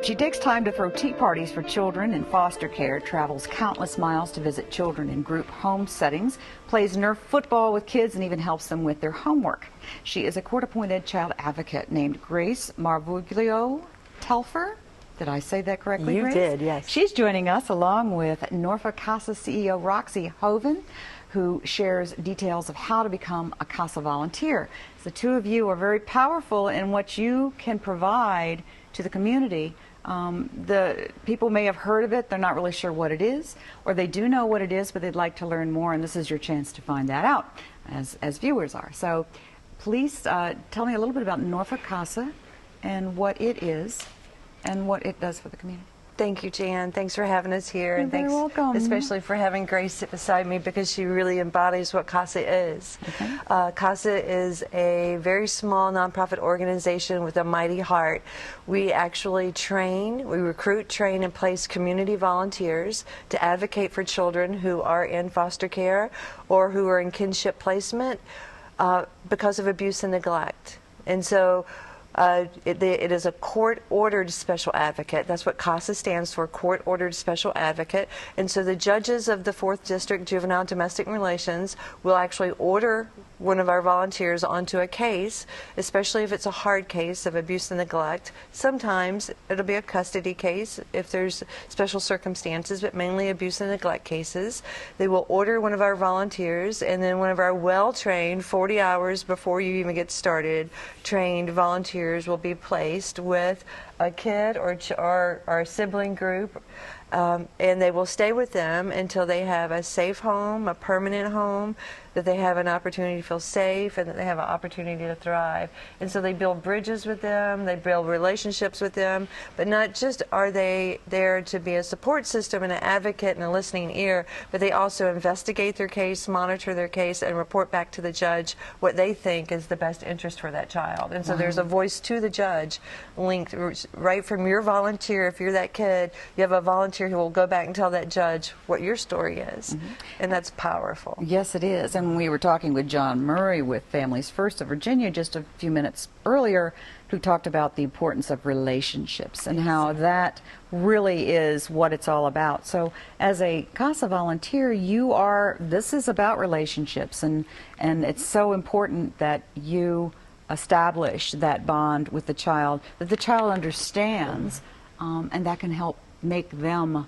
She takes time to throw tea parties for children in foster care, travels countless miles to visit children in group home settings, plays Nerf football with kids, and even helps them with their homework. She is a court-appointed child advocate named Grace Marvuglio Telfer. Did I say that correctly, Grace? You did, yes. She's joining us along with Norfolk CASA CEO Roxy Hoven, who shares details of how to become a CASA volunteer. The two of you are very powerful in what you can provide to the community. The people may have heard of it, they're not really sure what it is, or they do know what it is, but they'd like to learn more, and this is your chance to find that out, as viewers are. So please tell me a little bit about Norfolk CASA and what it is and what it does for the community. Thank you, Jan. Thanks for having us here. You're and thanks very welcome. especially for having Grace sit beside me, because she really embodies what CASA is. Okay. CASA is a very small nonprofit organization with a mighty heart. We actually we recruit, train, and place community volunteers to advocate for children who are in foster care or who are in kinship placement because of abuse and neglect. And so it is a court-ordered special advocate. That's what CASA stands for, court-ordered special advocate. And so the judges of the 4th District Juvenile Domestic Relations will actually order one of our volunteers onto a case, especially if it's a hard case of abuse and neglect. Sometimes it'll be a custody case if there's special circumstances, but mainly abuse and neglect cases. They will order one of our volunteers, and then one of our well-trained, 40 hours before you even get started, trained volunteers will be placed with a kid or a sibling group, and they will stay with them until they have a safe home, a permanent home, that they have an opportunity to feel safe, and that they have an opportunity to thrive. And so they build bridges with them, they build relationships with them, but not just are they there to be a support system and an advocate and a listening ear, but they also investigate their case, monitor their case, and report back to the judge what they think is the best interest for that child. And so there's a voice to the judge linked right from your volunteer. If you're that kid, you have a volunteer who will go back and tell that judge what your story is. And that's powerful. Yes, it is. And we were talking with John Murray with Families First of Virginia just a few minutes earlier, who talked about the importance of relationships and how that really is what it's all about. So as a CASA volunteer, this is about relationships, and it's so important that you establish that bond with the child, that the child understands, and that can help make them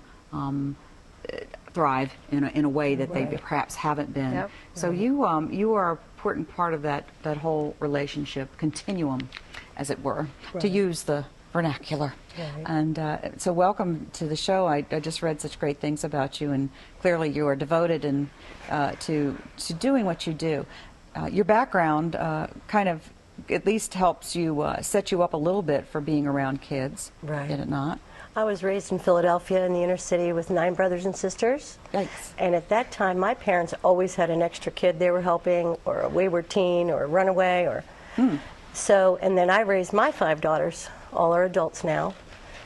thrive in a way that they perhaps haven't been. Yep. So you are an important part of that whole relationship continuum, as it were, to use the vernacular. And so welcome to the show. I just read such great things about you, and clearly you are devoted and to doing what you do. Your background kind of at least helps you set you up a little bit for being around kids, did it not? I was raised in Philadelphia in the inner city with 9 brothers and sisters. Yikes. And at that time, my parents always had an extra kid they were helping, or a wayward teen, or a runaway, or so. And then I raised my 5 daughters. All are adults now.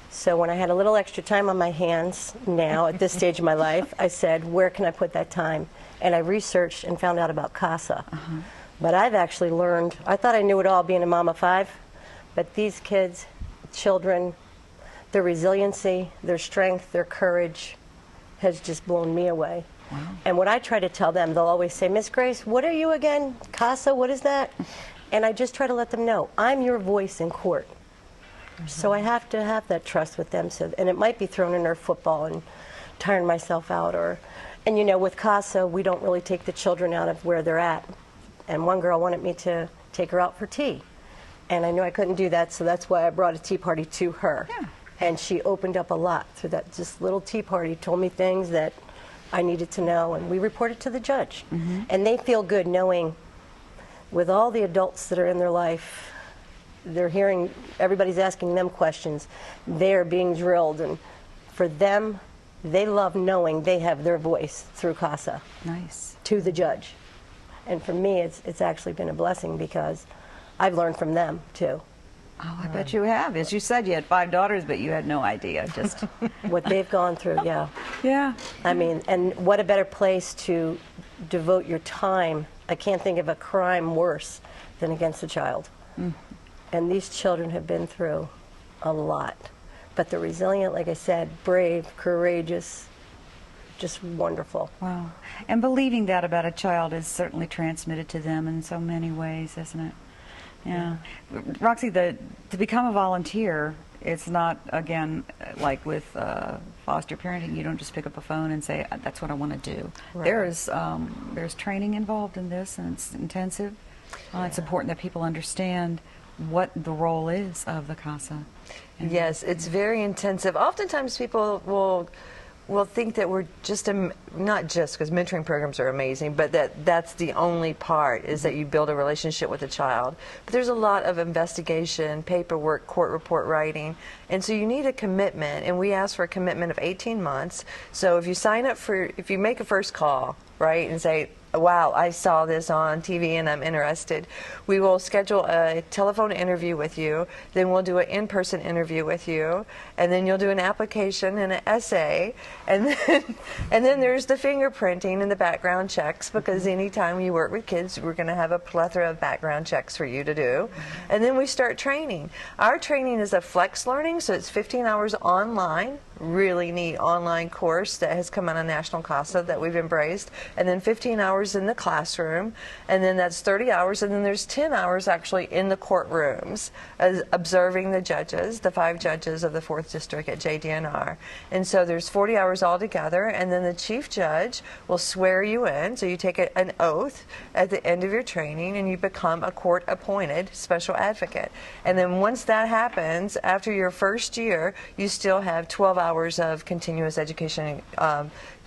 So when I had a little extra time on my hands now at this stage of my life, I said, where can I put that time? And I researched and found out about CASA. But I've actually learned, I thought I knew it all being a mom of 5, but these kids, children, their resiliency, their strength, their courage has just blown me away. And what I try to tell them, they'll always say, Miss Grace, what are you again? CASA, what is that? And I just try to let them know, I'm your voice in court. So I have to have that trust with them. So, and it might be thrown in their football and tiring myself out. And you know, with CASA, we don't really take the children out of where they're at. And one girl wanted me to take her out for tea. And I knew I couldn't do that, so that's why I brought a tea party to her. And she opened up a lot through that just little tea party, told me things that I needed to know, and we reported to the judge. And they feel good knowing, with all the adults that are in their life, they're hearing, everybody's asking them questions, they're being drilled, and for them, they love knowing they have their voice through CASA to the judge. And for me, it's actually been a blessing, because I've learned from them too. Oh, I bet you have. As you said, you had 5 daughters, but you had no idea just what they've gone through. Yeah. I mean, and what a better place to devote your time. I can't think of a crime worse than against a child. And these children have been through a lot. but they're resilient, like I said, brave, courageous, just wonderful. Wow. And believing that about a child is certainly transmitted to them in so many ways, isn't it? Yeah. Roxy, to become a volunteer, it's not, again, like with foster parenting, you don't just pick up a phone and say, that's what I want to do. Right. There's training involved in this, and it's intensive. It's important that people understand what the role is of the CASA. And yes, it's very intensive. Oftentimes people will think that we're just not just because mentoring programs are amazing, but that's the only part, is that you build a relationship with a child. But there's a lot of investigation, paperwork, court report writing, and so you need a commitment, and we ask for a commitment of 18 months. So if you make a first call, right, and say, wow, I saw this on TV and I'm interested, we will schedule a telephone interview with you, then we'll do an in-person interview with you, and then you'll do an application and an essay, and then there's the fingerprinting and the background checks, because anytime you work with kids, we're going to have a plethora of background checks for you to do. And then we start training. Our training is a flex learning, so it's 15 hours online, really neat online course that has come out of National CASA that we've embraced, and then 15 hours in the classroom, and then that's 30 hours, and then there's 10 hours actually in the courtrooms as observing the judges, the 5 judges of the 4th District at JDNR. And so there's 40 hours altogether, and then the chief judge will swear you in, so you take an oath at the end of your training, and you become a court-appointed special advocate. And then once that happens, after your first year, you still have 12 hours of continuous education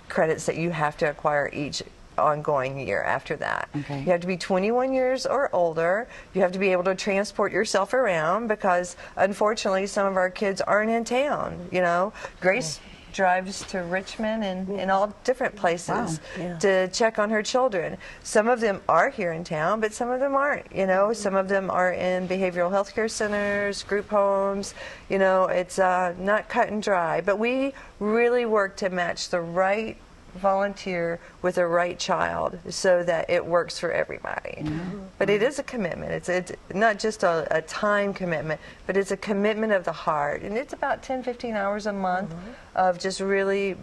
credits that you have to acquire each ongoing year after that. Okay. You have to be 21 years or older. You have to be able to transport yourself around, because unfortunately some of our kids aren't in town. You know, Grace drives to Richmond and all different places Wow. Yeah. to check on her children. Some of them are here in town, but some of them aren't. You know, some of them are in behavioral health care centers, group homes. You know, it's not cut and dry, but we really work to match the right volunteer with the right child so that it works for everybody. But it is a commitment. It's not just a time commitment, but it's a commitment of the heart. And it's about 10-15 hours a month of just really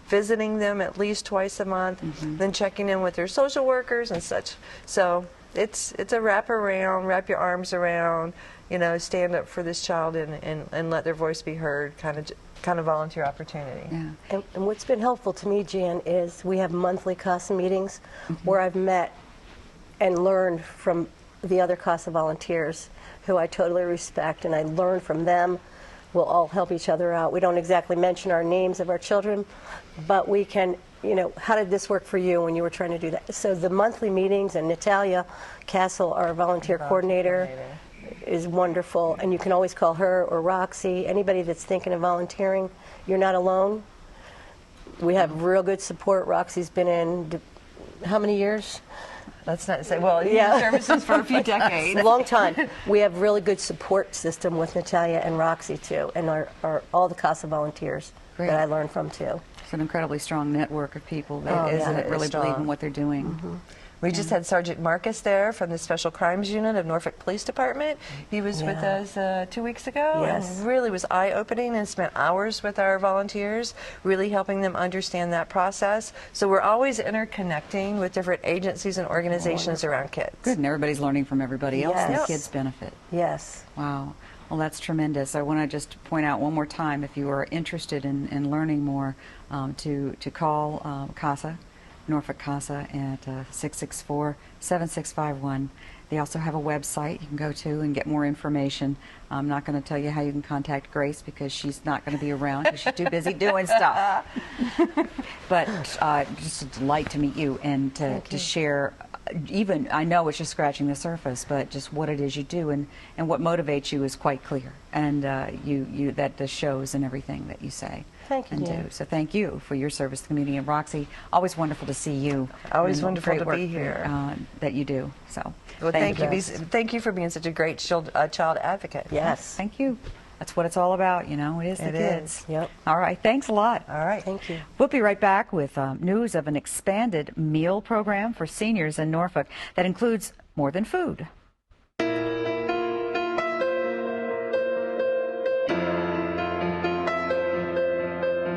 visiting them at least twice a month, then checking in with their social workers and such. So it's a wrap your arms around, you know, stand up for this child and let their voice be heard kind of volunteer opportunity. Yeah. And what's been helpful to me, Jan, is we have monthly CASA meetings where I've met and learned from the other CASA volunteers who I totally respect, and I learn from them. We'll all help each other out. We don't exactly mention our names of our children, but we can, you know, how did this work for you when you were trying to do that? So the monthly meetings, and Natalia Castle, our volunteer coordinator, is wonderful, and you can always call her or Roxy. Anybody that's thinking of volunteering, you're not alone. We have real good support. Roxy's been in how many years? Let's not say, well, Yeah. Services for a few decades. A long time. We have really good support system with Natalia and Roxy too, and all the CASA volunteers Great. that I learned from too. It's an incredibly strong network of people that Oh, yeah, it is really believe in strong. what they're doing. We just had Sergeant Marcus there from the Special Crimes Unit of Norfolk Police Department. He was with us 2 weeks ago, Yes. and really was eye-opening, and spent hours with our volunteers, really helping them understand that process. So we're always interconnecting with different agencies and organizations around kids. Good, and everybody's learning from everybody else, and the Yes. kids benefit. Yes. Wow. Well, that's tremendous. I want to just point out one more time, if you are interested in learning more, to call CASA, Norfolk CASA, at 664-7651. They also have a website you can go to and get more information. I'm not going to tell you how you can contact Grace because she's not going to be around because she's too busy doing stuff. But just a delight to meet you and to share. Even, I know it's just scratching the surface, but just what it is you do and what motivates you is quite clear. And that just shows in everything that you say. Thank you, and Jan. do. So thank you for your service to the community. And Roxy, always wonderful to see you. Always and wonderful great to work be here. that you do. So Well, thank you. you. Thank you for being such a great child advocate. Yes. Thank you. That's what it's all about, you know. It is the It kids. is. Yep. All right. Thanks a lot. All right. Thank you. We'll be right back with news of an expanded meal program for seniors in Norfolk that includes more than food.